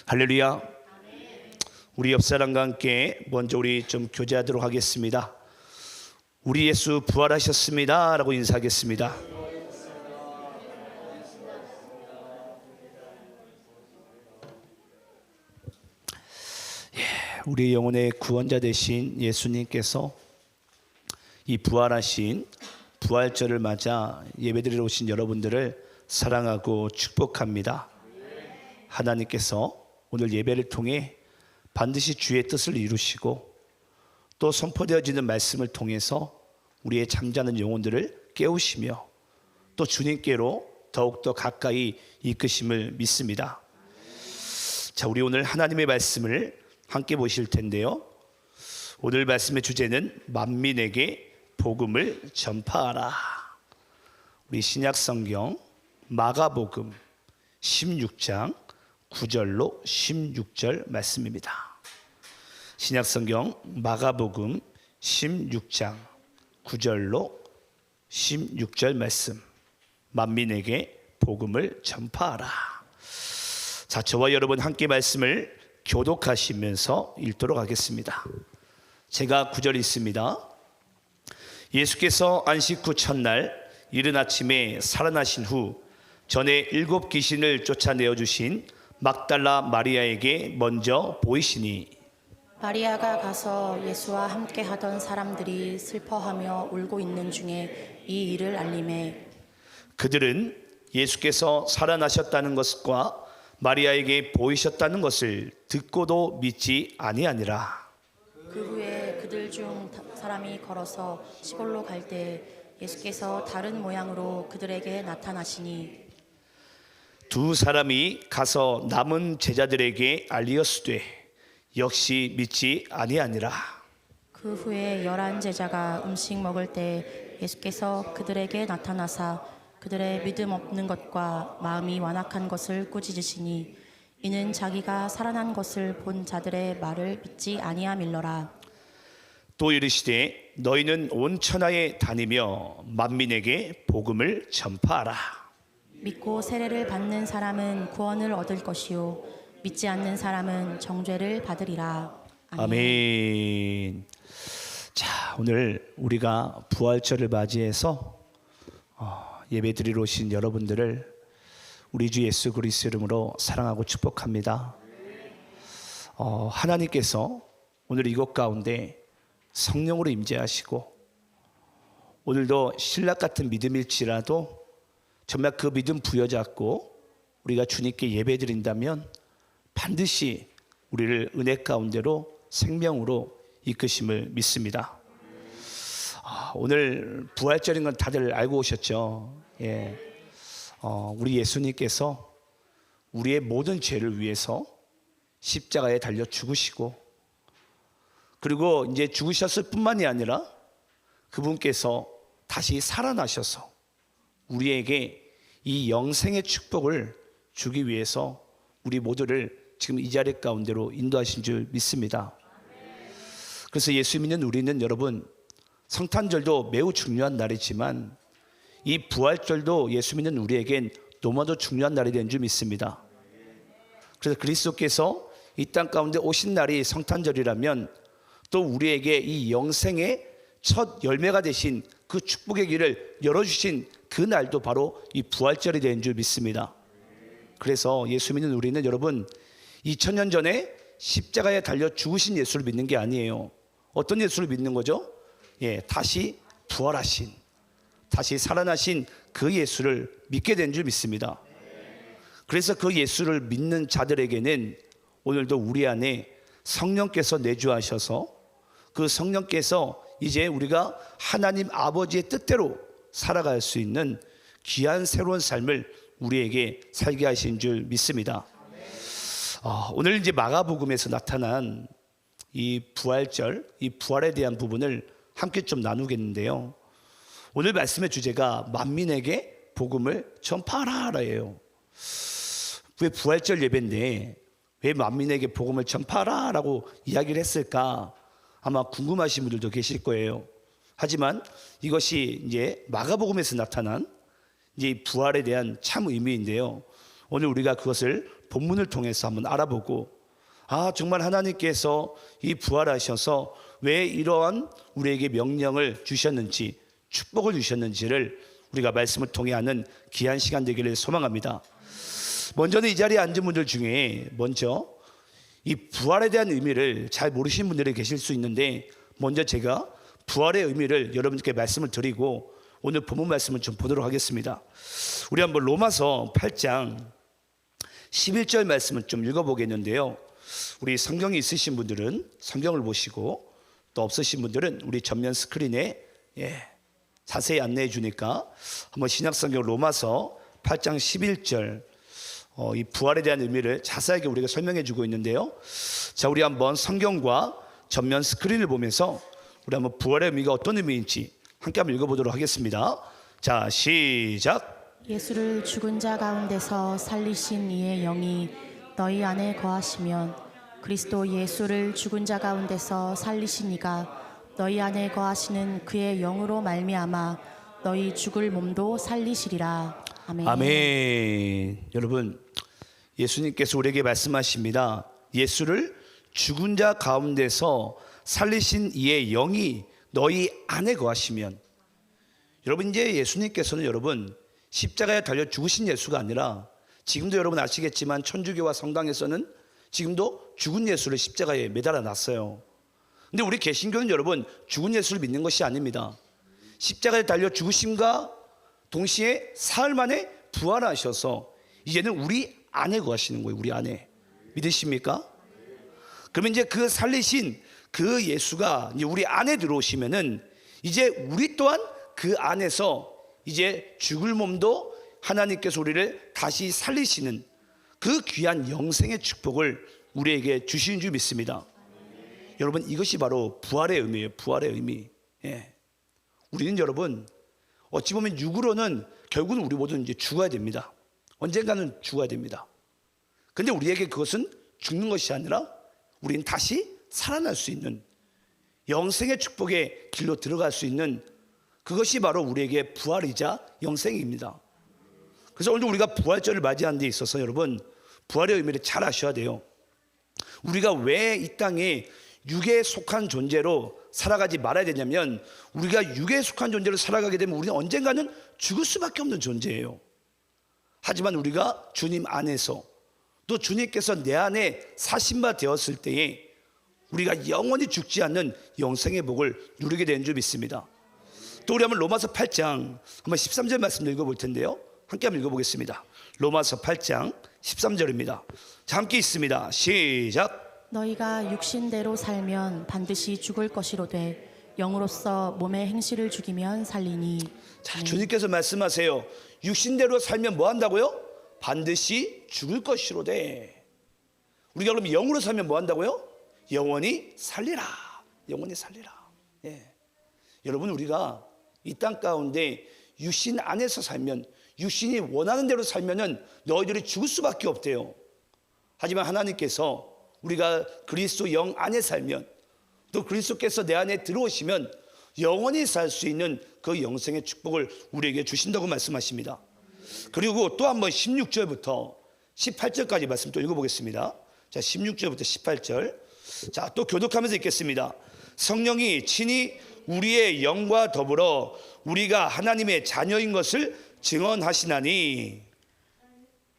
할렐루야. 우리 옆 사람과 함께 먼저 우리 좀 교제하도록 하겠습니다. 우리 예수 부활하셨습니다 라고 인사하겠습니다. 우리 영혼의 구원자 되신 예수님께서 이 부활하신 부활절을 맞아 예배드리러 오신 여러분들을 사랑하고 축복합니다. 하나님께서 오늘 예배를 통해 반드시 주의 뜻을 이루시고 또 선포되어지는 말씀을 통해서 우리의 잠자는 영혼들을 깨우시며 또 주님께로 더욱더 가까이 이끄심을 믿습니다. 자, 우리 오늘 하나님의 말씀을 함께 보실 텐데요, 오늘 말씀의 주제는 만민에게 복음을 전파하라. 우리 신약성경 마가복음 16장 9절로 16절 말씀입니다. 신약성경 마가복음 16장 9절로 16절 말씀, 만민에게 복음을 전파하라. 자, 저와 여러분 함께 말씀을 교독하시면서 읽도록 하겠습니다. 제가 9절 읽습니다. 예수께서 안식 후 첫날 이른 아침에 살아나신 후 전에 7 귀신을 쫓아내어 주신 막달라 마리아에게 먼저 보이시니, 마리아가 가서 예수와 함께 하던 사람들이 슬퍼하며 울고 있는 중에 이 일을 알림해 그들은 예수께서 살아나셨다는 것과 마리아에게 보이셨다는 것을 듣고도 믿지 아니하니라. 그 후에 그들 중 사람이 걸어서 시골로 갈 때 예수께서 다른 모양으로 그들에게 나타나시니, 두 사람이 가서 남은 제자들에게 알리었으되 역시 믿지 아니하니라. 그 후에 11 제자가 음식 먹을 때 예수께서 그들에게 나타나사 그들의 믿음 없는 것과 마음이 완악한 것을 꾸짖으시니, 이는 자기가 살아난 것을 본 자들의 말을 믿지 아니함일러라. 또 이르시되 너희는 온 천하에 다니며 만민에게 복음을 전파하라. 믿고 세례를 받는 사람은 구원을 얻을 것이요 믿지 않는 사람은 정죄를 받으리라. 아멘. 자, 오늘 우리가 부활절을 맞이해서 예배드리러 오신 여러분들을 우리 주 예수 그리스도 이름으로 사랑하고 축복합니다. 하나님께서 오늘 이곳 가운데 성령으로 임재하시고, 오늘도 신락 같은 믿음일지라도 정말 그 믿음 부여잡고 우리가 주님께 예배드린다면 반드시 우리를 은혜 가운데로 생명으로 이끄심을 믿습니다. 오늘 부활절인 건 다들 알고 오셨죠? 예. 우리 예수님께서 우리의 모든 죄를 위해서 십자가에 달려 죽으시고, 그리고 이제 죽으셨을 뿐만이 아니라 그분께서 다시 살아나셔서 우리에게 이 영생의 축복을 주기 위해서 우리 모두를 지금 이 자리 가운데로 인도하신 줄 믿습니다. 그래서 예수 믿는 우리는 여러분, 성탄절도 매우 중요한 날이지만 이 부활절도 예수 믿는 우리에겐 너무나도 중요한 날이 된 줄 믿습니다. 그래서 그리스도께서 이 땅 가운데 오신 날이 성탄절이라면 또 우리에게 이 영생의 첫 열매가 되신 그 축복의 길을 열어주신 그 날도 바로 이 부활절이 된 줄 믿습니다. 그래서 예수 믿는 우리는 여러분, 2000년 전에 십자가에 달려 죽으신 예수를 믿는 게 아니에요. 어떤 예수를 믿는 거죠? 예, 다시 부활하신, 다시 살아나신 그 예수를 믿게 된 줄 믿습니다. 그래서 그 예수를 믿는 자들에게는 오늘도 우리 안에 성령께서 내주하셔서 그 성령께서 이제 우리가 하나님 아버지의 뜻대로 살아갈 수 있는 귀한 새로운 삶을 우리에게 살게 하신 줄 믿습니다. 오늘 이제 마가복음에서 나타난 이 부활절, 이 부활에 대한 부분을 함께 좀 나누겠는데요, 오늘 말씀의 주제가 만민에게 복음을 전파하라예요. 왜 부활절 예배인데 왜 만민에게 복음을 전파하라라고 이야기를 했을까? 아마 궁금하신 분들도 계실 거예요. 하지만 이것이 이제 마가복음에서 나타난 이제 부활에 대한 참 의미인데요, 오늘 우리가 그것을 본문을 통해서 한번 알아보고, 정말 하나님께서 이 부활하셔서 왜 이러한 우리에게 명령을 주셨는지, 축복을 주셨는지를 우리가 말씀을 통해 하는 귀한 시간 되기를 소망합니다. 먼저는 이 자리에 앉은 분들 중에 먼저 이 부활에 대한 의미를 잘 모르시는 분들이 계실 수 있는데, 먼저 제가 부활의 의미를 여러분께 말씀을 드리고 오늘 본문 말씀을 좀 보도록 하겠습니다. 우리 한번 로마서 8장 11절 말씀을 좀 읽어보겠는데요. 우리 성경이 있으신 분들은 성경을 보시고, 또 없으신 분들은 우리 전면 스크린에 자세히 안내해 주니까 한번 신약성경 로마서 8장 11절 이 부활에 대한 의미를 자세하게 우리가 설명해 주고 있는데요. 자, 우리 한번 성경과 전면 스크린을 보면서 우리 한번 부활의 의미가 어떤 의미인지 함께 한번 읽어보도록 하겠습니다. 자, 시작. 예수를 죽은 자 가운데서 살리신 이의 영이 너희 안에 거하시면 그리스도 예수를 죽은 자 가운데서 살리신 이가 너희 안에 거하시는 그의 영으로 말미암아 너희 죽을 몸도 살리시리라. 아멘. 아멘. 여러분, 예수님께서 우리에게 말씀하십니다. 예수를 죽은 자 가운데서 살리신 이의 영이 너희 안에 거하시면, 여러분, 이제 예수님께서는 여러분 십자가에 달려 죽으신 예수가 아니라, 지금도 여러분 아시겠지만 천주교와 성당에서는 지금도 죽은 예수를 십자가에 매달아 놨어요. 근데 우리 개신교는 여러분 죽은 예수를 믿는 것이 아닙니다. 십자가에 달려 죽으심과 동시에 사흘 만에 부활하셔서 이제는 우리 안에 거하시는 거예요. 우리 안에. 믿으십니까? 그러면 이제 그 살리신 그 예수가 이제 우리 안에 들어오시면은 이제 우리 또한 그 안에서 이제 죽을 몸도 하나님께서 우리를 다시 살리시는 그 귀한 영생의 축복을 우리에게 주시는 줄 믿습니다. 여러분, 이것이 바로 부활의 의미예요. 부활의 의미. 우리는 여러분 어찌 보면 육으로는 결국은 우리 모두는 이제 죽어야 됩니다. 언젠가는 죽어야 됩니다. 근데 우리에게 그것은 죽는 것이 아니라 우리는 다시 살아날 수 있는 영생의 축복의 길로 들어갈 수 있는, 그것이 바로 우리에게 부활이자 영생입니다. 그래서 오늘 우리가 부활절을 맞이하는 데 있어서 여러분 부활의 의미를 잘 아셔야 돼요. 우리가 왜 이 땅에 육에 속한 존재로 살아가지 말아야 되냐면, 우리가 육에 속한 존재로 살아가게 되면 우리는 언젠가는 죽을 수밖에 없는 존재예요. 하지만 우리가 주님 안에서, 또 주님께서 내 안에 사신 바 되었을 때에 우리가 영원히 죽지 않는 영생의 복을 누리게 되는 줄 믿습니다. 또 우리 한번 로마서 8장 한번 13절 말씀 읽어볼 텐데요. 함께 한번 읽어보겠습니다. 로마서 8장 13절입니다. 자, 함께 있습니다. 시작. 너희가 육신대로 살면 반드시 죽을 것이로되 영으로서 몸의 행실을 죽이면 살리니. 자, 주님께서 말씀하세요. 육신대로 살면 뭐 한다고요? 반드시 죽을 것이로되. 우리가 그럼 영으로 살면 뭐 한다고요? 영원히 살리라. 영원히 살리라. 여러분, 우리가 이 땅 가운데 육신 안에서 살면, 육신이 원하는 대로 살면은 너희들이 죽을 수밖에 없대요. 하지만 하나님께서 우리가 그리스도 영 안에 살면, 또 그리스도께서 내 안에 들어오시면 영원히 살 수 있는 그 영생의 축복을 우리에게 주신다고 말씀하십니다. 그리고 또 한번 16절부터 18절까지 말씀 또 읽어보겠습니다. 자, 16절부터 18절. 자, 또 교독하면서 읽겠습니다. 성령이 친히 우리의 영과 더불어 우리가 하나님의 자녀인 것을 증언하시나니.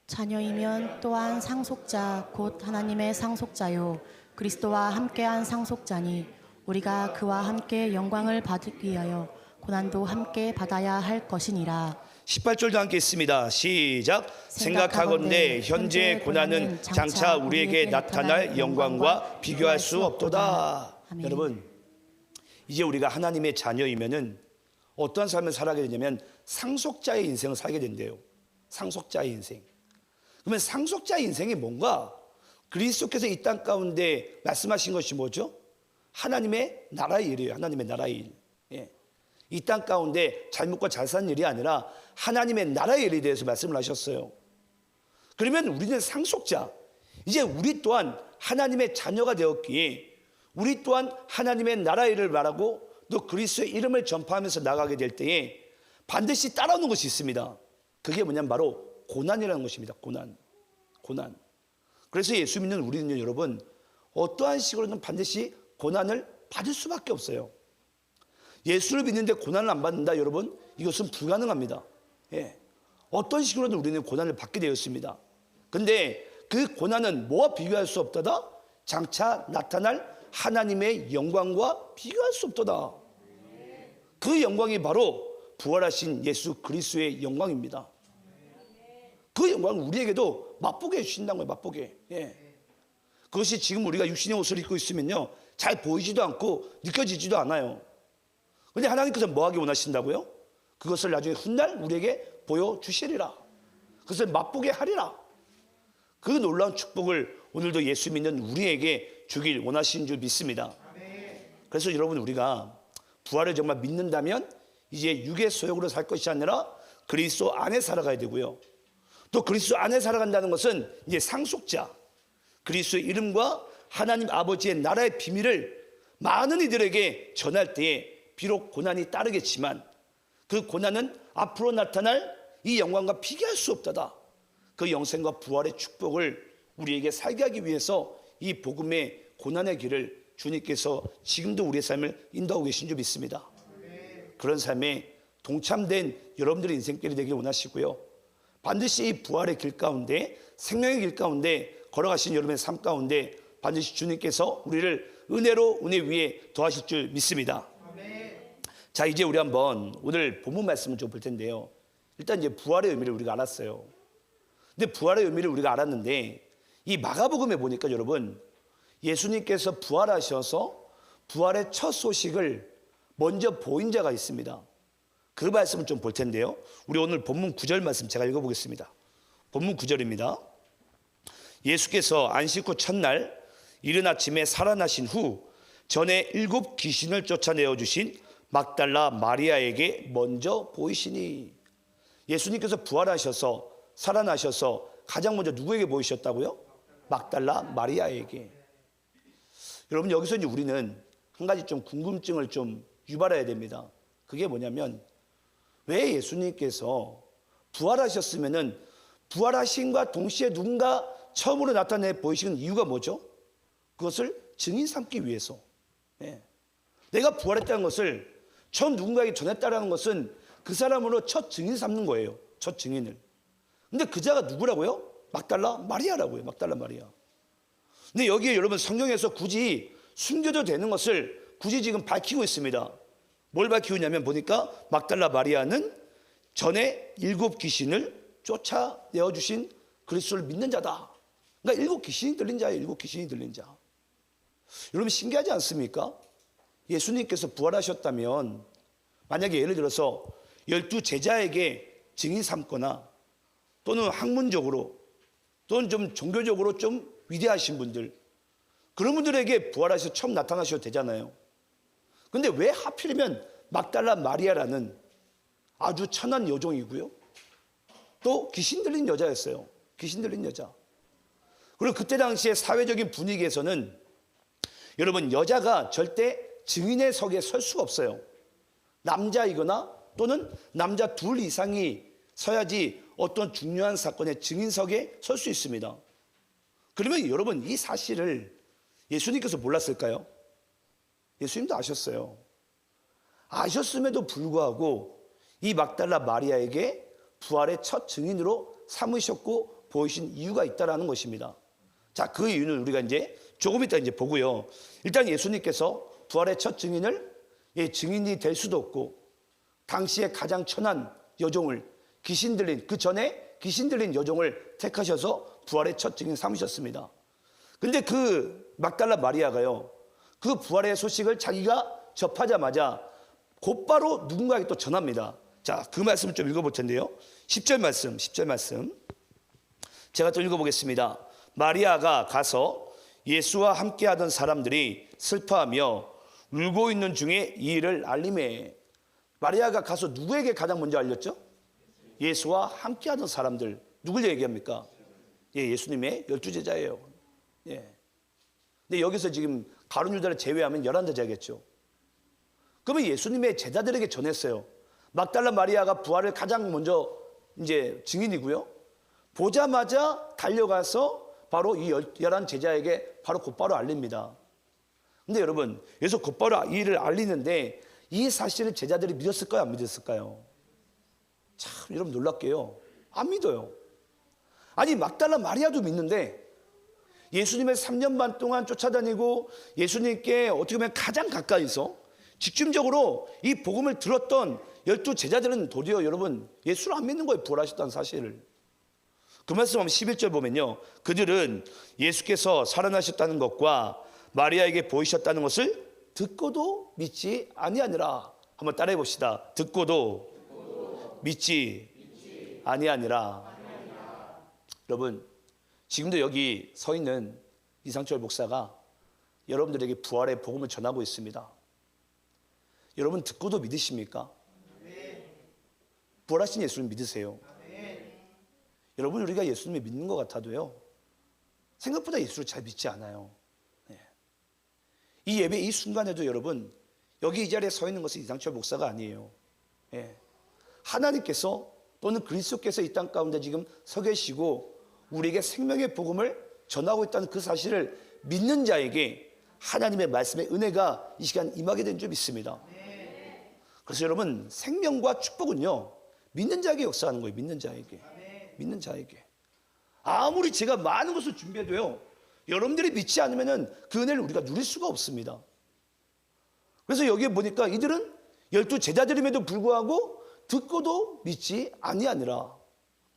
자녀이면 또한 상속자 곧 하나님의 상속자요 그리스도와 함께한 상속자니 우리가 그와 함께 영광을 받기 위하여 고난도 함께 받아야 할 것이니라. 18절도 함께 있습니다. 시작. 생각하건대 현재의 고난은 장차 우리에게 나타날 영광과 비교할 수 없도다. 아멘. 여러분, 이제 우리가 하나님의 자녀이면은 어떠한 삶을 살아가게 되냐면 상속자의 인생을 살게 된대요. 상속자의 인생. 그러면 상속자의 인생이 뭔가? 그리스도께서 이 땅 가운데 말씀하신 것이 뭐죠? 하나님의 나라의 일이에요. 하나님의 나라의 일. 이 땅 가운데 잘 먹고 잘 사는 일이 아니라 하나님의 나라의 일에 대해서 말씀을 하셨어요. 그러면 우리는 상속자, 이제 우리 또한 하나님의 자녀가 되었기에 우리 또한 하나님의 나라의 일을 말하고 또 그리스도의 이름을 전파하면서 나가게 될 때에 반드시 따라오는 것이 있습니다. 그게 뭐냐면 바로 고난이라는 것입니다. 고난. 그래서 예수 믿는 우리는요, 여러분, 어떠한 식으로든 반드시 고난을 받을 수밖에 없어요. 예수를 믿는데 고난을 안 받는다, 여러분, 이것은 불가능합니다. 예. 어떤 식으로든 우리는 고난을 받게 되었습니다. 근데 그 고난은 뭐와 비교할 수 없다다? 장차 나타날 하나님의 영광과 비교할 수 없도다. 그 영광이 바로 부활하신 예수 그리스도의 영광입니다. 그 영광을 우리에게도 맛보게 해주신다는 거예요. 맛보게. 예. 그것이 지금 우리가 육신의 옷을 입고 있으면요, 잘 보이지도 않고 느껴지지도 않아요. 그런데 하나님께서 뭐하기 원하신다고요? 그것을 나중에 훗날 우리에게 보여주시리라. 그것을 맛보게 하리라. 그 놀라운 축복을 오늘도 예수 믿는 우리에게 주길 원하시는 줄 믿습니다. 그래서 여러분, 우리가 부활을 정말 믿는다면 이제 육의 소욕으로 살 것이 아니라 그리스도 안에 살아가야 되고요. 또 그리스도 안에 살아간다는 것은 이제 상속자, 그리스도의 이름과 하나님 아버지의 나라의 비밀을 많은 이들에게 전할 때에 비록 고난이 따르겠지만 그 고난은 앞으로 나타날 이 영광과 비교할 수 없다다. 그 영생과 부활의 축복을 우리에게 살게 하기 위해서 이 복음의 고난의 길을 주님께서 지금도 우리의 삶을 인도하고 계신 줄 믿습니다. 그런 삶에 동참된 여러분들의 인생길이 되길 원하시고요. 반드시 이 부활의 길 가운데, 생명의 길 가운데 걸어가신 여러분의 삶 가운데 반드시 주님께서 우리를 은혜로 은혜 위에 더하실 줄 믿습니다. 자, 이제 우리 한번 오늘 본문 말씀을 좀 볼 텐데요. 일단 이제 부활의 의미를 우리가 알았어요. 근데 부활의 의미를 우리가 알았는데 이 마가복음에 보니까 여러분, 예수님께서 부활하셔서 부활의 첫 소식을 먼저 보인 자가 있습니다. 그 말씀을 좀 볼 텐데요. 우리 오늘 본문 9절 말씀 제가 읽어보겠습니다. 본문 9절입니다. 예수께서 안식 후 첫날 이른 아침에 살아나신 후 전에 7 귀신을 쫓아내어 주신 막달라 마리아에게 먼저 보이시니. 예수님께서 부활하셔서 살아나셔서 가장 먼저 누구에게 보이셨다고요? 막달라 마리아에게. 여러분, 여기서 이제 우리는 한 가지 좀 궁금증을 좀 유발해야 됩니다. 그게 뭐냐면, 왜 예수님께서 부활하셨으면은 부활하신과 동시에 누군가 처음으로 나타내 보이시는 이유가 뭐죠? 그것을 증인 삼기 위해서. 예. 내가 부활했다는 것을 처음 누군가에게 전했다라는 것은 그 사람으로 첫 증인 삼는 거예요. 첫 증인을. 근데 그 자가 누구라고요? 막달라 마리아라고요. 막달라 마리아. 근데 여기에 여러분, 성경에서 굳이 숨겨도 되는 것을 굳이 지금 밝히고 있습니다. 뭘 밝히고 있냐면 보니까 막달라 마리아는 전에 7 귀신을 쫓아내어 주신 그리스도를 믿는 자다. 그러니까 7 귀신이 들린 자예요. 7 귀신이 들린 자. 여러분, 신기하지 않습니까? 예수님께서 부활하셨다면 만약에 예를 들어서 12 제자에게 증인 삼거나 또는 학문적으로 또는 좀 종교적으로 좀 위대하신 분들, 그런 분들에게 부활하셔서 처음 나타나셔도 되잖아요. 근데 왜 하필이면 막달라 마리아라는 아주 천한 여종이고요, 또 귀신 들린 여자였어요. 귀신 들린 여자. 그리고 그때 당시에 사회적인 분위기에서는 여러분, 여자가 절대 증인의 석에 설 수가 없어요. 남자이거나 또는 남자 2 이상이 서야지 어떤 중요한 사건의 증인석에 설 수 있습니다. 그러면 여러분, 이 사실을 예수님께서 몰랐을까요? 예수님도 아셨어요. 아셨음에도 불구하고 이 막달라 마리아에게 부활의 첫 증인으로 삼으셨고 보이신 이유가 있다라는 것입니다. 자, 그 이유는 우리가 이제 조금 이따 이제 보고요. 일단 예수님께서 부활의 첫 증인을 증인이 될 수도 없고 당시에 가장 천한 여종을, 귀신 들린, 그 전에 귀신 들린 여종을 택하셔서 부활의 첫 증인 삼으셨습니다. 근데 그 막달라 마리아가요, 그 부활의 소식을 자기가 접하자마자 곧바로 누군가에게 또 전합니다. 자, 그 말씀을 좀 읽어볼 텐데요. 10절 말씀 제가 또 읽어보겠습니다. 마리아가 가서 예수와 함께하던 사람들이 슬퍼하며 울고 있는 중에 이 일을 알림해. 마리아가 가서 누구에게 가장 먼저 알렸죠? 예수와 함께하던 사람들. 누굴 얘기합니까? 예수님의 12 제자예요. 근데 여기서 지금 가룟 유다를 제외하면 11 제자겠죠. 그러면 예수님의 제자들에게 전했어요. 막달라 마리아가 부활을 가장 먼저 이제 증인이고요. 보자마자 달려가서 바로 이 11 제자에게 곧바로 알립니다. 근데 여러분, 여기서 곧바로 이 일을 알리는데 이 사실을 제자들이 믿었을까요? 안 믿었을까요? 참 여러분 놀랍게요. 안 믿어요. 아니 막달라 마리아도 믿는데 예수님의 3년 반 동안 쫓아다니고 예수님께 어떻게 보면 가장 가까이서 직접적으로 이 복음을 들었던 12 제자들은 도리어 여러분 예수를 안 믿는 거예요. 부활하셨다는 사실을. 그 말씀 11절 보면요, 그들은 예수께서 살아나셨다는 것과 마리아에게 보이셨다는 것을 듣고도 믿지 아니하니라. 한번 따라해 봅시다. 듣고도 믿지 아니하니라. 여러분, 지금도 여기 서 있는 이상철 목사가 여러분들에게 부활의 복음을 전하고 있습니다. 여러분 듣고도 믿으십니까? 부활하신 예수를 믿으세요? 여러분, 우리가 예수님을 믿는 것 같아도요, 생각보다 예수를 잘 믿지 않아요. 이 예배 이 순간에도 여러분, 여기 이 자리에 서 있는 것은 이상철 목사가 아니에요. 하나님께서 또는 그리스도께서 이 땅 가운데 지금 서 계시고 우리에게 생명의 복음을 전하고 있다는 그 사실을 믿는 자에게 하나님의 말씀의 은혜가 이 시간 임하게 된 줄 믿습니다. 그래서 여러분, 생명과 축복은요, 믿는 자에게 역사하는 거예요. 믿는 자에게. 믿는 자에게. 아무리 제가 많은 것을 준비해도요, 여러분들이 믿지 않으면 그 은혜를 우리가 누릴 수가 없습니다. 그래서 여기에 보니까 이들은 12 제자들임에도 불구하고 듣고도 믿지 아니하니라.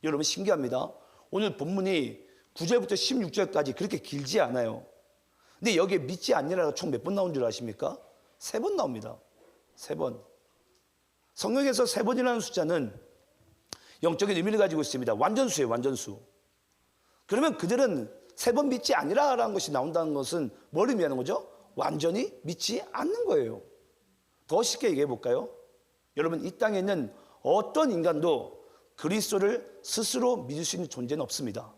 여러분 신기합니다. 오늘 본문이 9절부터 16절까지 그렇게 길지 않아요. 근데 여기에 믿지 아니하니라가 총 몇 번 나온 줄 아십니까? 3번 나옵니다. 3번. 성경에서 3번이라는 숫자는 영적인 의미를 가지고 있습니다. 완전수예요. 완전수. 그러면 그들은 3번 믿지 아니라라는 것이 나온다는 것은 뭘 의미하는 거죠? 완전히 믿지 않는 거예요. 더 쉽게 얘기해 볼까요? 여러분, 이 땅에 있는 어떤 인간도 그리스도를 스스로 믿을 수 있는 존재는 없습니다.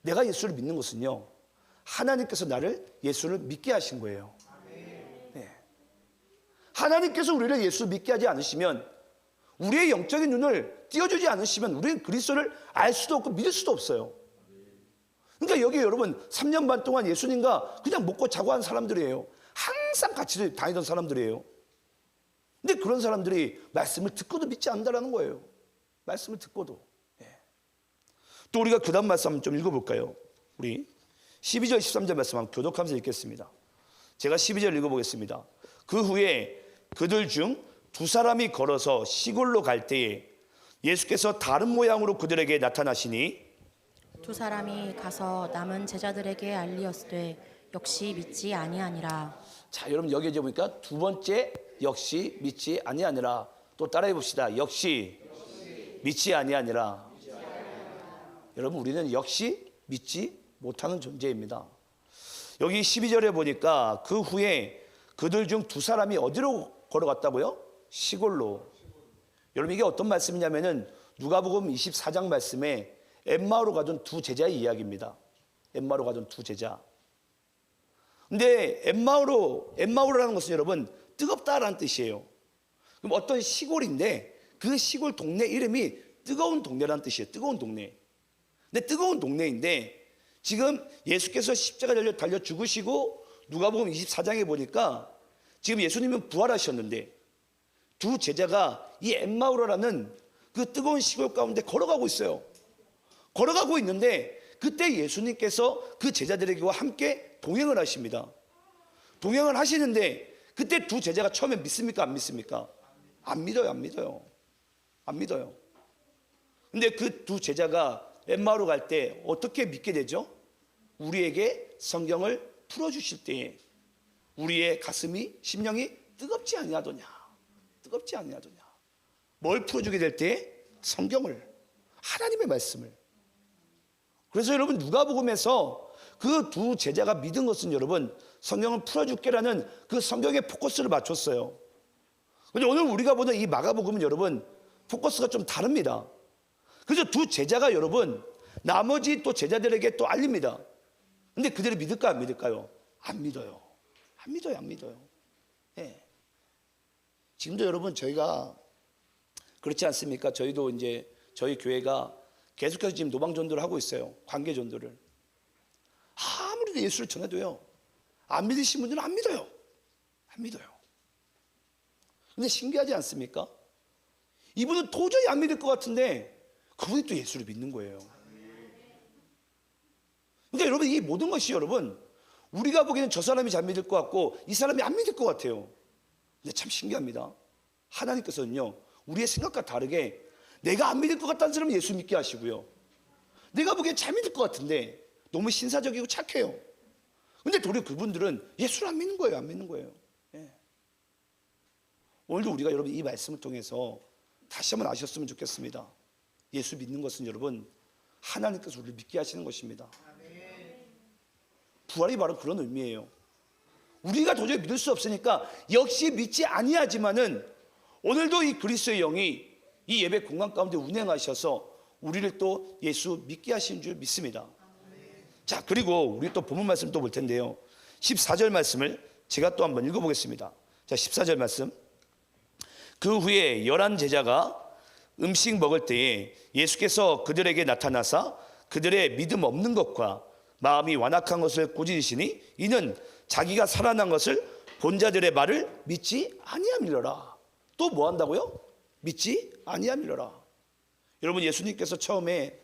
내가 예수를 믿는 것은요, 하나님께서 나를 예수를 믿게 하신 거예요. 네. 하나님께서 우리를 예수를 믿게 하지 않으시면, 우리의 영적인 눈을 띄워주지 않으시면 우리는 그리스도를 알 수도 없고 믿을 수도 없어요. 그러니까 여기 여러분 3년 반 동안 예수님과 그냥 먹고 자고 한 사람들이에요. 항상 같이 다니던 사람들이에요. 근데 그런 사람들이 말씀을 듣고도 믿지 않는다는 거예요. 말씀을 듣고도. 또 우리가 그 다음 말씀 한번 좀 읽어볼까요? 우리 12절 13절 말씀 한번 교독하면서 읽겠습니다. 제가 12절 읽어보겠습니다. 그 후에 그들 중 2사람이 걸어서 시골로 갈 때에 예수께서 다른 모양으로 그들에게 나타나시니 2사람이 가서 남은 제자들에게 알리었으되 역시 믿지 아니하니라. 자, 여러분 여기 이제 보니까 두 번째 역시 믿지 아니하니라. 또 따라해 봅시다. 역시 믿지 아니하니라. 여러분, 우리는 역시 믿지 못하는 존재입니다. 여기 12절에 보니까 그 후에 그들 중 2사람이 어디로 걸어갔다고요? 시골로. 여러분, 이게 어떤 말씀이냐면은 누가복음 24장 말씀에 엠마오로 가던 2 제자의 이야기입니다. 엠마오로 가던 2 제자. 근데 엠마오라는 것은 여러분 뜨겁다라는 뜻이에요. 그럼 어떤 시골인데 그 시골 동네 이름이 뜨거운 동네라는 뜻이에요. 뜨거운 동네. 근데 뜨거운 동네인데 지금 예수께서 십자가 달려 죽으시고 누가복음 24장에 보니까 지금 예수님은 부활하셨는데 2 제자가 이 엠마오라는 그 뜨거운 시골 가운데 걸어가고 있어요. 걸어가고 있는데 그때 예수님께서 그 제자들에게와 함께 동행을 하십니다. 동행을 하시는데 그때 2 제자가 처음에 믿습니까? 안 믿습니까? 안 믿어요. 안 믿어요. 안 믿어요. 근데 그 2 제자가 엠마오로 갈 때 어떻게 믿게 되죠? 우리에게 성경을 풀어주실 때에 우리의 가슴이 심령이 뜨겁지 아니하더냐. 뜨겁지 아니하더냐. 뭘 풀어주게 될 때? 성경을, 하나님의 말씀을. 그래서 여러분 누가복음에서 그 2 제자가 믿은 것은 여러분 성경을 풀어줄게라는 그 성경의 포커스를 맞췄어요. 그런데 오늘 우리가 보는 이 마가복음은 여러분 포커스가 좀 다릅니다. 그래서 2 제자가 여러분 나머지 또 제자들에게 또 알립니다. 근데 그들이 믿을까 안 믿을까요? 안 믿어요. 안 믿어요. 안 믿어요. 예. 지금도 여러분 저희가 그렇지 않습니까? 저희도 이제 저희 교회가 계속해서 지금 노방전도를 하고 있어요. 관계전도를. 아무리 예수를 전해도요, 안 믿으신 분들은 안 믿어요. 안 믿어요. 근데 신기하지 않습니까? 이분은 도저히 안 믿을 것 같은데 그분이 또 예수를 믿는 거예요. 그러니까 여러분, 이 모든 것이 여러분, 우리가 보기에는 저 사람이 잘 믿을 것 같고 이 사람이 안 믿을 것 같아요. 근데 참 신기합니다. 하나님께서는요, 우리의 생각과 다르게 내가 안 믿을 것 같다는 사람은 예수 믿게 하시고요, 내가 보기엔 잘 믿을 것 같은데 너무 신사적이고 착해요. 근데 도리어 그분들은 예수를 안 믿는 거예요. 안 믿는 거예요. 예. 오늘도 우리가 여러분 이 말씀을 통해서 다시 한번 아셨으면 좋겠습니다. 예수 믿는 것은 여러분, 하나님께서 우리를 믿게 하시는 것입니다. 부활이 바로 그런 의미예요. 우리가 도저히 믿을 수 없으니까 역시 믿지 아니하지만은 오늘도 이 그리스도의 영이 이 예배 공간 가운데 운행하셔서 우리를 또 예수 믿게 하시는 줄 믿습니다. 자, 그리고 우리 또 본문 말씀 또 볼 텐데요, 14절 말씀을 제가 또 한번 읽어보겠습니다. 자, 14절 말씀. 그 후에 11 제자가 음식 먹을 때에 예수께서 그들에게 나타나사 그들의 믿음 없는 것과 마음이 완악한 것을 꾸짖으시니 이는 자기가 살아난 것을 본 자들의 말을 믿지 아니함이로라. 또 뭐 한다고요? 믿지 아니함이로라. 여러분, 예수님께서 처음에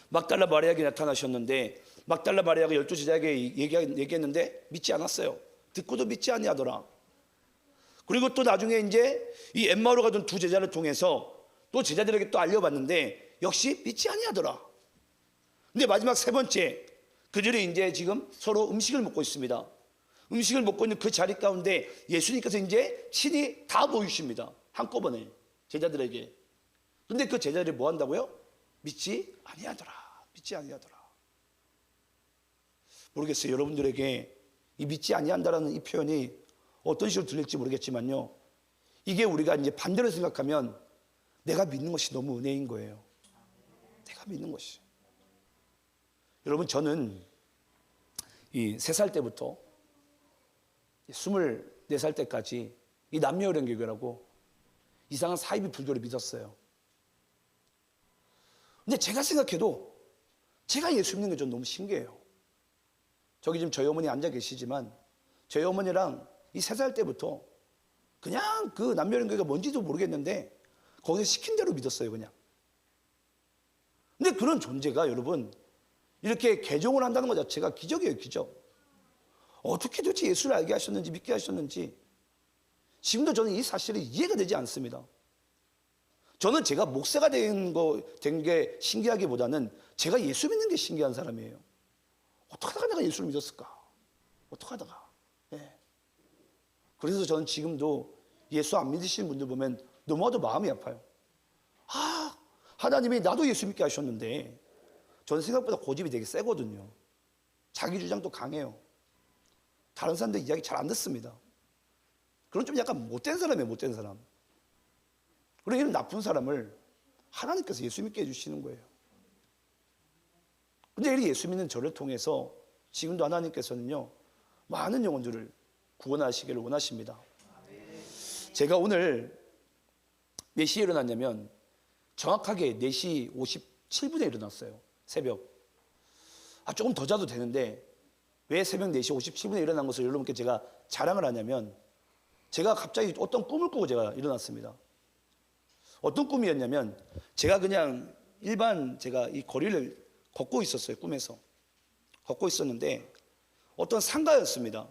막달라 마리아에게 나타나셨는데 막달라 마리아가 12 제자에게 얘기했는데 믿지 않았어요. 듣고도 믿지 아니하더라. 그리고 또 나중에 이제 이 엠마오로 가던 2 제자를 통해서 또 제자들에게 또 알려봤는데 역시 믿지 아니하더라. 근데 마지막 3번째, 그들이 이제 지금 서로 음식을 먹고 있습니다. 음식을 먹고 있는 그 자리 가운데 예수님께서 이제 친히 다 보이십니다. 한꺼번에 제자들에게. 근데 그 제자들이 뭐 한다고요? 믿지 아니하더라. 믿지 아니하더라. 모르겠어요. 여러분들에게 이 믿지 아니한다라는 이 표현이 어떤 식으로 들릴지 모르겠지만요, 이게 우리가 이제 반대로 생각하면 내가 믿는 것이 너무 은혜인 거예요. 내가 믿는 것이. 여러분, 저는 이 3살 때부터 24살 때까지 이 남녀여령교회라고 이상한 사이비 불교를 믿었어요. 근데 제가 생각해도 제가 예수 믿는 게 전 너무 신기해요. 저기 지금 저희 어머니 앉아 계시지만 저희 어머니랑 이 3살 때부터 그냥 그 남녀여령교회가 뭔지도 모르겠는데 거기서 시킨 대로 믿었어요, 그냥. 근데 그런 존재가 여러분 이렇게 개종을 한다는 것 자체가 기적이에요, 기적. 어떻게 도대체 예수를 알게 하셨는지 믿게 하셨는지 지금도 저는 이 사실이 이해가 되지 않습니다. 저는 제가 목사가 된 게 신기하기보다는 제가 예수 믿는 게 신기한 사람이에요. 어떻게 하다가 내가 예수를 믿었을까? 어떻게 하다가. 예. 그래서 저는 지금도 예수 안 믿으시는 분들 보면 너무나도 마음이 아파요. 아, 하나님이 나도 예수 믿게 하셨는데. 저는 생각보다 고집이 되게 세거든요. 자기 주장도 강해요. 다른 사람들 이야기 잘 안 듣습니다. 그런 좀 약간 못된 사람이에요, 못된 사람. 그리고 이런 나쁜 사람을 하나님께서 예수 믿게 해주시는 거예요. 근데 이 예수 믿는 저를 통해서 지금도 하나님께서는요, 많은 영혼들을 구원하시기를 원하십니다. 제가 오늘 몇 시에 일어났냐면 정확하게 4시 57분에 일어났어요. 새벽. 조금 더 자도 되는데 왜 새벽 4시 57분에 일어난 것을 여러분께 제가 자랑을 하냐면 제가 갑자기 어떤 꿈을 꾸고 제가 일어났습니다. 어떤 꿈이었냐면 제가 그냥 일반 제가 이 거리를 걷고 있었어요. 꿈에서 걷고 있었는데 어떤 상가였습니다.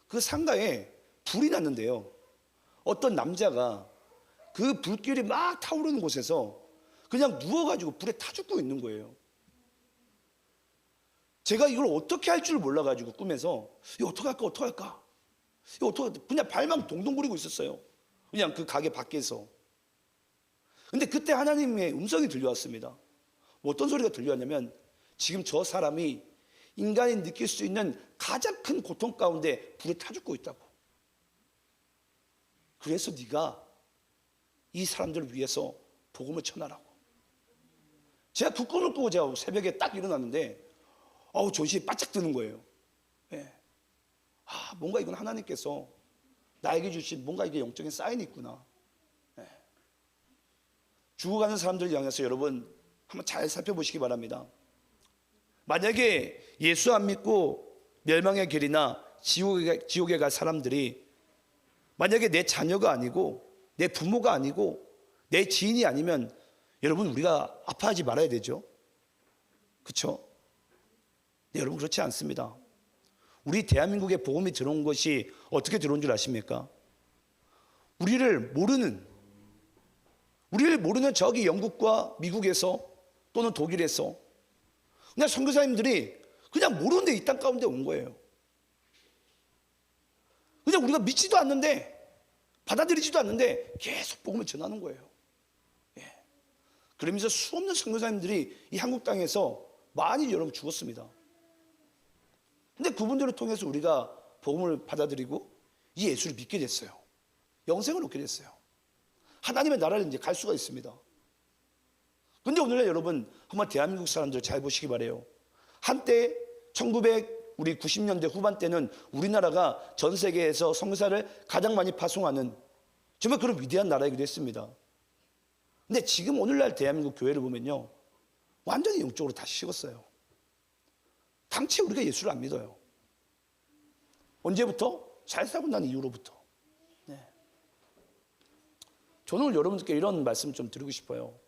그 상가에 불이 났는데요, 어떤 남자가 그 불길이 막 타오르는 곳에서 그냥 누워가지고 불에 타 죽고 있는 거예요. 제가 이걸 어떻게 할 줄 몰라가지고 꿈에서 이거 어떻게 할까 어떻게 할까 이거 어떻게 그냥 발만 동동 구리고 있었어요. 그냥 그 가게 밖에서. 근데 그때 하나님의 음성이 들려왔습니다. 어떤 소리가 들려왔냐면 지금 저 사람이 인간이 느낄 수 있는 가장 큰 고통 가운데 불에 타 죽고 있다고. 그래서 네가 이 사람들을 위해서 복음을 전하라고. 제가 그 꿈을 꾸고 제가 새벽에 딱 일어났는데 정신이 바짝 드는 거예요. 예. 뭔가 이건 하나님께서 나에게 주신 뭔가 이게 영적인 사인이 있구나. 예. 죽어가는 사람들을 향해서 여러분 한번 잘 살펴보시기 바랍니다. 만약에 예수 안 믿고 멸망의 길이나 지옥에 갈 사람들이 만약에 내 자녀가 아니고 내 부모가 아니고 내 지인이 아니면 여러분 우리가 아파하지 말아야 되죠. 그렇죠? 네, 여러분 그렇지 않습니다. 우리 대한민국에 복음이 들어온 것이 어떻게 들어온 줄 아십니까? 우리를 모르는 저기 영국과 미국에서 또는 독일에서 그냥 선교사님들이 그냥 모르는데 이 땅 가운데 온 거예요. 그냥 우리가 믿지도 않는데 받아들이지도 않는데 계속 복음을 전하는 거예요. 예. 그러면서 수없는 선교사님들이 이 한국 땅에서 많이 여러분 죽었습니다. 근데 그분들을 통해서 우리가 복음을 받아들이고 이 예수를 믿게 됐어요. 영생을 얻게 됐어요. 하나님의 나라를 이제 갈 수가 있습니다. 근데 오늘날 여러분 한번 대한민국 사람들 잘 보시기 바래요. 한때 1990년대 후반 때는 우리나라가 전 세계에서 선교사를 가장 많이 파송하는 정말 그런 위대한 나라이기도 했습니다. 근데 지금 오늘날 대한민국 교회를 보면요, 완전히 영적으로 다시 식었어요. 당최 우리가 예수를 안 믿어요. 언제부터? 잘 살고 난 이후로부터. 네. 저는 오늘 여러분들께 이런 말씀 좀 드리고 싶어요.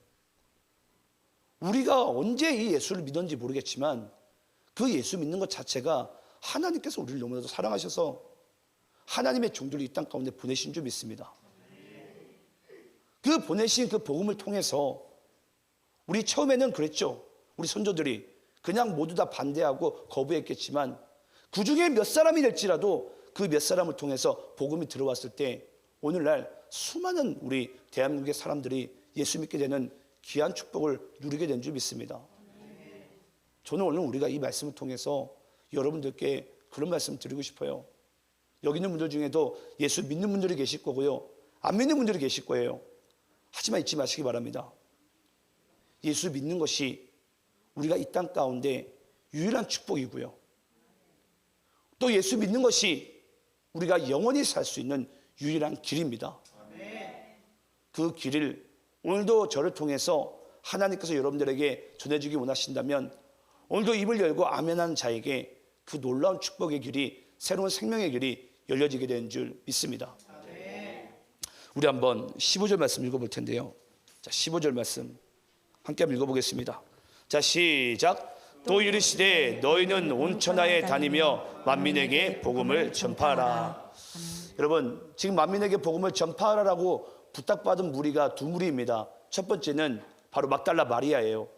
우리가 언제 이 예수를 믿었는지 모르겠지만 그 예수 믿는 것 자체가 하나님께서 우리를 너무나도 사랑하셔서 하나님의 종들을 이 땅 가운데 보내신 줄 믿습니다. 그 보내신 그 복음을 통해서 우리 처음에는 그랬죠. 우리 선조들이 그냥 모두 다 반대하고 거부했겠지만 그 중에 몇 사람이 될지라도 그 몇 사람을 통해서 복음이 들어왔을 때 오늘날 수많은 우리 대한민국의 사람들이 예수 믿게 되는 귀한 축복을 누리게 된 줄 믿습니다. 저는 오늘 우리가 이 말씀을 통해서 여러분들께 그런 말씀 드리고 싶어요. 여기 있는 분들 중에도 예수 믿는 분들이 계실 거고요, 안 믿는 분들이 계실 거예요. 하지만 잊지 마시기 바랍니다. 예수 믿는 것이 우리가 이 땅 가운데 유일한 축복이고요, 또 예수 믿는 것이 우리가 영원히 살 수 있는 유일한 길입니다. 그 길을 오늘도 저를 통해서 하나님께서 여러분들에게 전해주기 원하신다면 오늘도 입을 열고 아멘하는 자에게 그 놀라운 축복의 길이, 새로운 생명의 길이 열려지게 되는 줄 믿습니다. 우리 한번 15절 말씀 읽어볼 텐데요. 자, 15절 말씀 함께 한번 읽어보겠습니다. 자, 시작. 또 이르시되 너희는 온 천하에 다니며 만민에게 복음을 전파하라. 여러분 지금 만민에게 복음을 전파하라라고 부탁받은 무리가 두 무리입니다. 첫 번째는 바로 막달라 마리아예요.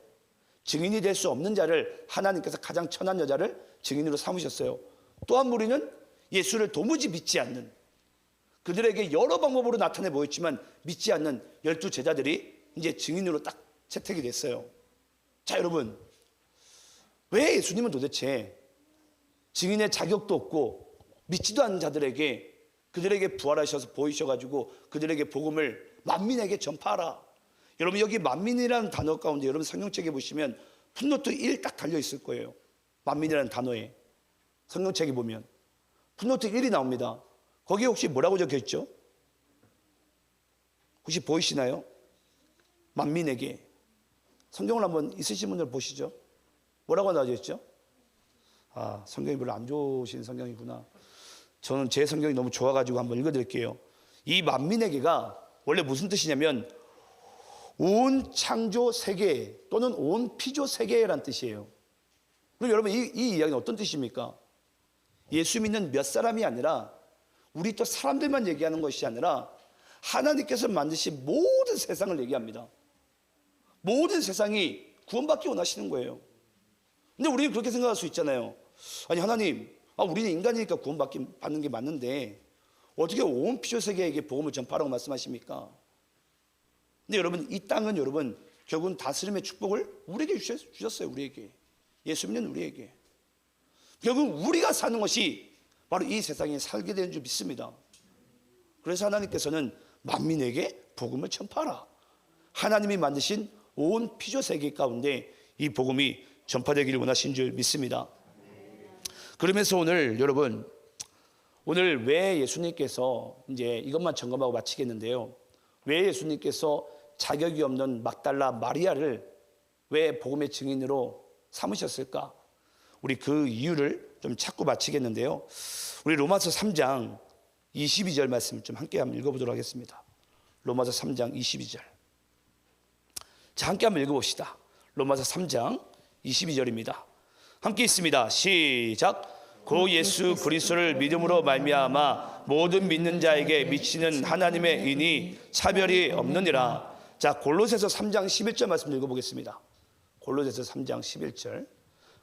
증인이 될 수 없는 자를 하나님께서 가장 천한 여자를 증인으로 삼으셨어요. 또 한 무리는 예수를 도무지 믿지 않는, 그들에게 여러 방법으로 나타내 보였지만 믿지 않는 12 제자들이 이제 증인으로 딱 채택이 됐어요. 자, 여러분 왜 예수님은 도대체 증인의 자격도 없고 믿지도 않는 자들에게 그들에게 부활하셔서 보이셔가지고 그들에게 복음을 만민에게 전파하라. 여러분 여기 만민이라는 단어 가운데 여러분 성경책에 보시면 풋노트 1 딱 달려 있을 거예요. 만민이라는 단어에 성경책에 보면 풋노트 1이 나옵니다. 거기에 혹시 뭐라고 적혀 있죠? 혹시 보이시나요? 만민에게. 성경을 한번 있으신 분들 보시죠. 뭐라고 나와져 있죠? 아, 성경이 별로 안 좋으신 성경이구나. 저는 제 성경이 너무 좋아가지고 한번 읽어드릴게요. 이 만민에게가 원래 무슨 뜻이냐면 온 창조 세계 또는 온 피조 세계라는 뜻이에요. 그럼 여러분 이 이야기는 어떤 뜻입니까? 예수 믿는 몇 사람이 아니라 우리 또 사람들만 얘기하는 것이 아니라 하나님께서 만드신 모든 세상을 얘기합니다. 모든 세상이 구원받기 원하시는 거예요. 근데 우리는 그렇게 생각할 수 있잖아요. 아니 하나님, 우리는 인간이니까 구원받는 게 맞는데 어떻게 온 피조 세계에게 복음을 전파하라고 말씀하십니까? 근데 여러분 이 땅은 여러분 결국은 다스림의 축복을 우리에게 주셨어요. 우리에게. 예수 믿는 우리에게. 결국 우리가 사는 것이 바로 이 세상에 살게 되는 줄 믿습니다. 그래서 하나님께서는 만민에게 복음을 전파하라. 하나님이 만드신 온 피조 세계 가운데 이 복음이 전파되기를 원하신 줄 믿습니다. 그러면서 오늘 여러분, 오늘 왜 예수님께서 이제 이것만 점검하고 마치겠는데요. 왜 예수님께서 자격이 없는 막달라 마리아를 왜 복음의 증인으로 삼으셨을까? 우리 그 이유를 좀 찾고 마치겠는데요. 우리 로마서 3장 22절 말씀 좀 함께 한번 읽어보도록 하겠습니다. 로마서 3장 22절. 자, 함께 한번 읽어봅시다. 로마서 3장 22절입니다. 함께 있습니다. 시작. 고 예수 그리스도를 믿음으로 말미암아 모든 믿는 자에게 미치는 하나님의 인이 차별이 없느니라. 자, 골로새서 3장 11절 말씀 읽어보겠습니다. 골로새서 3장 11절.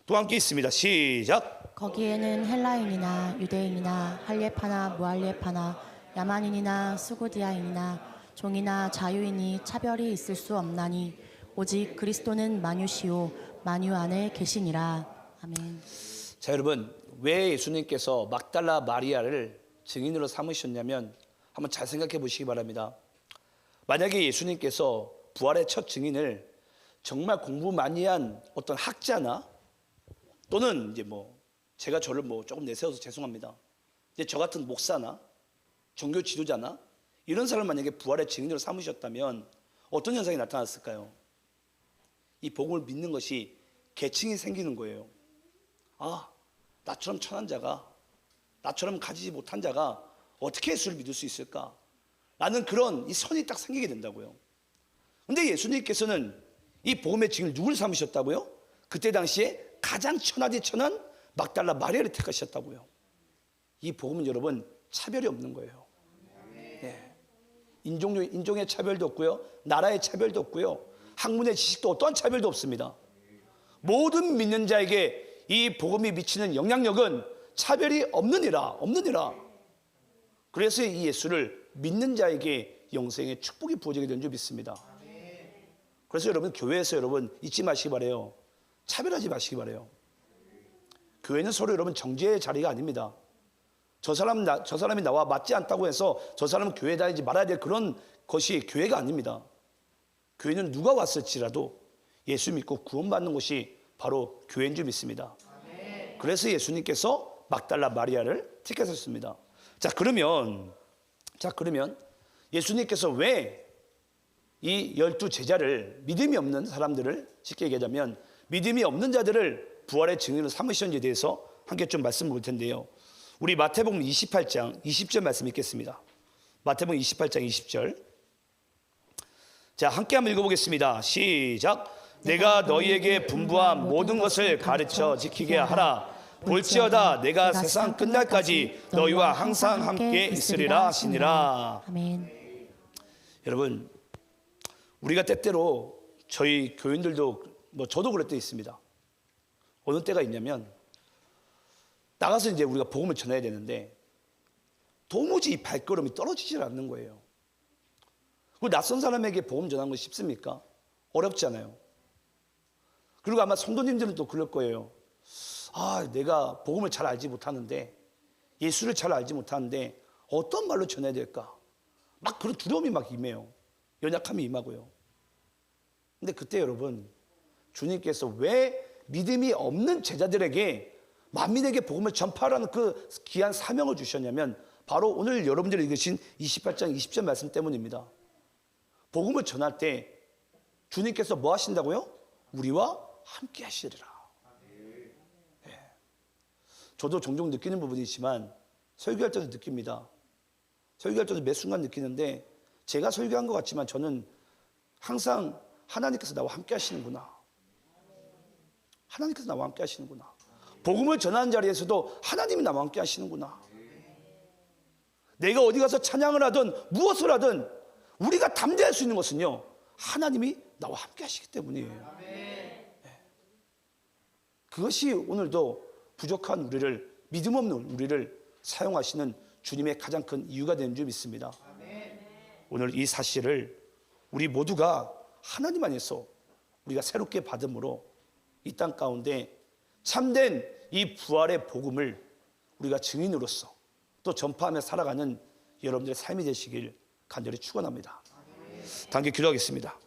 또 함께 있습니다. 시작. 거기에는 헬라인이나 유대인이나 할례파나 무할례파나 야만인이나 수고디아인이나 종이나 자유인이 차별이 있을 수 없나니 오직 그리스도는 만유시요 만유 안에 계시니라. 아멘. 자, 여러분, 왜 예수님께서 막달라 마리아를 증인으로 삼으셨냐면 한번 잘 생각해 보시기 바랍니다. 만약에 예수님께서 부활의 첫 증인을 정말 공부 많이 한 어떤 학자나 또는 이제 제가 저를 조금 내세워서 죄송합니다. 이제 저 같은 목사나 종교 지도자나 이런 사람을 만약에 부활의 증인으로 삼으셨다면 어떤 현상이 나타났을까요? 이 복음을 믿는 것이 계층이 생기는 거예요. 아, 나처럼 천한 자가, 나처럼 가지지 못한 자가 어떻게 예수를 믿을 수 있을까? 라는 그런 이 선이 딱 생기게 된다고요. 근데 예수님께서는 이 복음의 증인을 누굴 삼으셨다고요? 그때 당시에 가장 천하디 천한 막달라 마리아를 택하셨다고요. 이 복음은 여러분 차별이 없는 거예요. 네. 인종의 차별도 없고요, 나라의 차별도 없고요, 학문의 지식도 어떠한 차별도 없습니다. 모든 믿는 자에게 이 복음이 미치는 영향력은 차별이 없느니라. 그래서 이 예수를 믿는 자에게 영생의 축복이 부어지게 된 줄 믿습니다. 그래서 여러분, 교회에서 여러분 잊지 마시기 바라요. 차별하지 마시기 바라요. 교회는 서로 여러분 정죄의 자리가 아닙니다. 저 사람이 나와 맞지 않다고 해서 저 사람은 교회에 다니지 말아야 될 그런 것이 교회가 아닙니다. 교회는 누가 왔을지라도 예수 믿고 구원받는 곳이 바로 교회인 줄 믿습니다. 그래서 예수님께서 막달라 마리아를 택하셨습니다. 자, 그러면 예수님께서 왜 이 12 제자를, 믿음이 없는 사람들을, 쉽게 얘기하자면 믿음이 없는 자들을 부활의 증인으로 삼으셨는지에 대해서 함께 좀 말씀을 볼 텐데요. 우리 마태복음 28장 20절 말씀 읽겠습니다. 마태복음 28장 20절. 자, 함께 한번 읽어보겠습니다. 시작. 내가 너희에게 분부한 모든 것을 가르쳐 지키게 하라. 볼지어다 내가 세상 끝날까지 너희와 항상 함께 있으리라 하시니라. 아멘. 여러분, 우리가 때때로 저희 교인들도 저도 그럴 때 있습니다. 어느 때가 있냐면 나가서 이제 우리가 복음을 전해야 되는데 도무지 이 발걸음이 떨어지질 않는 거예요. 그리고 낯선 사람에게 복음 전하는 것이 쉽습니까? 어렵잖아요. 그리고 아마 성도님들은 또 그럴 거예요. 아, 내가 복음을 잘 알지 못하는데, 예수를 잘 알지 못하는데 어떤 말로 전해야 될까? 막 그런 두려움이 막 임해요. 연약함이 임하고요. 근데 그때 여러분, 주님께서 왜 믿음이 없는 제자들에게 만민에게 복음을 전파하라는 그 귀한 사명을 주셨냐면 바로 오늘 여러분들이 읽으신 28장 20절 말씀 때문입니다. 복음을 전할 때 주님께서 뭐 하신다고요? 우리와 함께 하시리라. 네. 저도 종종 느끼는 부분이 있지만 설교할 때도 느낍니다. 설교할 때도 매 순간 느끼는데 제가 설교한 것 같지만 저는 항상 하나님께서 나와 함께 하시는구나. 하나님께서 나와 함께 하시는구나. 복음을 전하는 자리에서도 하나님이 나와 함께 하시는구나. 내가 어디 가서 찬양을 하든 무엇을 하든 우리가 담대할 수 있는 것은요, 하나님이 나와 함께 하시기 때문이에요. 네. 그것이 오늘도 부족한 우리를, 믿음 없는 우리를 사용하시는 주님의 가장 큰 이유가 되는 줄 믿습니다. 오늘 이 사실을 우리 모두가 하나님 안에서 우리가 새롭게 받음으로 이 땅 가운데 참된 이 부활의 복음을 우리가 증인으로서 또 전파하며 살아가는 여러분들의 삶이 되시길 간절히 축원합니다. 단계 기도하겠습니다.